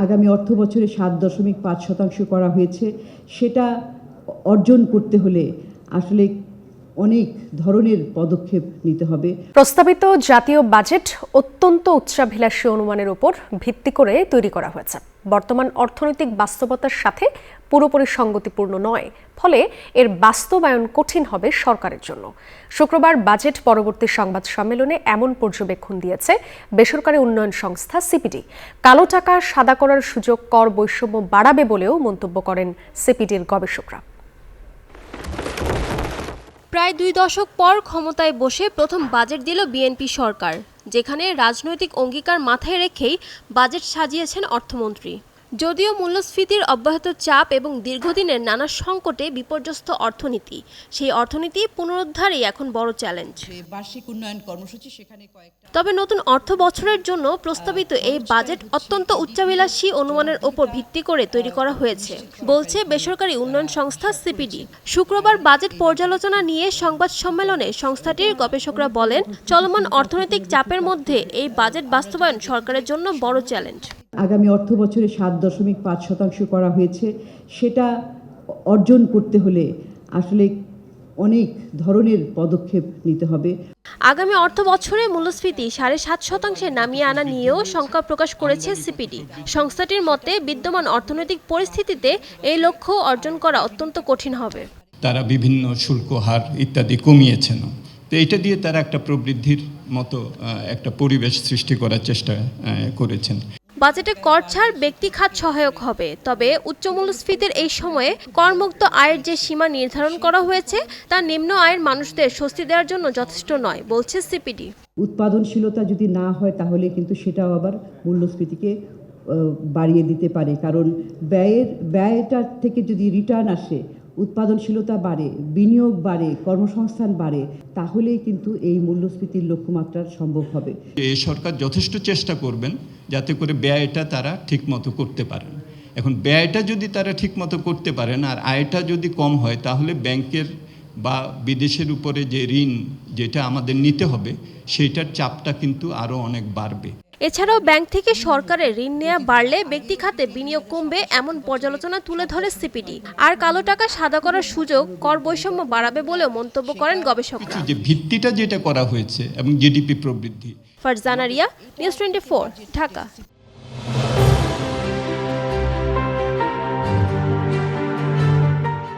আগামী অর্থবছরে ৭.৫% করা হয়েছে। সেটা অর্জন করতে হলে আসলে অনেক ধরনের পদক্ষেপ নিতে হবে। প্রস্তাবিত জাতীয় বাজেট অত্যন্ত উচ্চাভিলাষী অনুমানের উপর ভিত্তি করে তৈরি করা হয়েছে। বর্তমান অর্থনৈতিক বাস্তবতার সাথে পুরোপুরি সঙ্গতিপূর্ণ নয়, ফলে এর বাস্তবায়ন কঠিন হবে সরকারের জন্য। শুক্রবার বাজেট পরবর্তী সংবাদ সম্মেলনে এমন পর্যবেক্ষণ দিয়েছে বেসরকারি উন্নয়ন সংস্থা সিপিডি। কালো টাকা সাদা করার সুযোগ কর বৈষম্য বাড়াবে বলেও মন্তব্য করেন সিপিডির গবেষকরা। প্রায় 2 দশক পর ক্ষমতায় বসে প্রথম বাজেট দিল বিএনপি সরকার, যেখানে রাজনৈতিক অঙ্গীকার মাথায় রেখেই বাজেট সাজিয়েছেন অর্থমন্ত্রী। যদিও মূল্যস্ফীতির অব্যাহত চাপ এবং দীর্ঘদিনের নানা সংকটে বিপর্যস্ত অর্থনীতি, সেই অর্থনীতি পুনরুদ্ধারই এখন বড় চ্যালেঞ্জ। বার্ষিক উন্নয়ন কর্মসূচি সেখানে তবে নতুন অর্থ বছরের জন্য প্রস্তাবিত এই বাজেট অত্যন্ত উচ্চাভিলাষী অনুমানের ওপর ভিত্তি করে তৈরি করা হয়েছে, বলছে বেসরকারি উন্নয়ন সংস্থা সিপিডি। শুক্রবার বাজেট পর্যালোচনা নিয়ে সংবাদ সম্মেলনে সংস্থাটির গবেষকরা বলেন, চলমান অর্থনৈতিক চাপের মধ্যে এই বাজেট বাস্তবায়ন সরকারের জন্য বড় চ্যালেঞ্জ। আগামী অর্থবছরে ৭.৫% করা হয়েছে। সেটা অর্জন করতে হলে আসলে অনেক ধরনের পদক্ষেপ নিতে হবে। আগামী অর্থ বছরে মূল্যস্ফীতি ৭.৫% নামিয়ে আনা নিয়েও শঙ্কা প্রকাশ করেছে সিপিডি। সংস্থাটির মতে, বিদ্যমান অর্থনৈতিক পরিস্থিতিতে এই লক্ষ্য অর্জন করা অত্যন্ত কঠিন হবে। তারা বিভিন্ন শুল্ক হার ইত্যাদি কমিয়েছেন, তো এটা দিয়ে তারা একটা প্রবৃদ্ধির মতো একটা পরিবেশ সৃষ্টি করার চেষ্টা করেছেন। বাজেটে কর ছাড় ব্যক্তি খাত সহায়ক হবে, তবে উচ্চ মূল্যস্ফীতির এই সময়ে করমুক্ত আয়ের যে সীমা নির্ধারণ করা হয়েছে তা নিম্ন আয়ের মানুষদের স্বস্তি দেওয়ার জন্য যথেষ্ট নয়, বলছে সিপিডি। উৎপাদনশীলতা যদি না হয় তাহলে কিন্তু সেটাও আবার মূল্যস্ফীতিকে বাড়িয়ে দিতে পারে, কারণ ব্যয়টার থেকে যদি রিটার্ন আসে, উৎপাদনশীলতা বাড়ে, বিনিয়োগ বাড়ে, কর্মসংস্থান বাড়ে, তাহলেই কিন্তু এই মূল্যস্ফীতির লক্ষ্যমাত্রা সম্ভব হবে। এই সরকার যথেষ্ট চেষ্টা করবেন যাতে করে ব্যয়টা তারা ঠিকমতো করতে পারেন। এখন ব্যয়টা যদি তারা ঠিকমতো করতে পারেন আর আয়টা যদি কম হয়, তাহলে ব্যাংকের বা বিদেশের উপরে যে ঋণ যেটা আমাদের নিতে হবে সেইটার চাপটা কিন্তু আরও অনেক বাড়বে। এছাড়াও ব্যাংক থেকে সরকারের ঋণ নেওয়া বাড়লে ব্যক্তি খাতে বিনিয়োগ কমবে, এমন পর্যালোচনা তুলে ধরে সিপিডি। আর কালো টাকা সাদা করার সুযোগ কর বৈষম্য বাড়াবে বলেও মন্তব্য করেন গবেষকরা। যে ভিত্তিটা যেটা করা হয়েছে এবং জিডিপি প্রবৃদ্ধি। ফারজানা রিয়া, নিউজ 24, ঢাকা।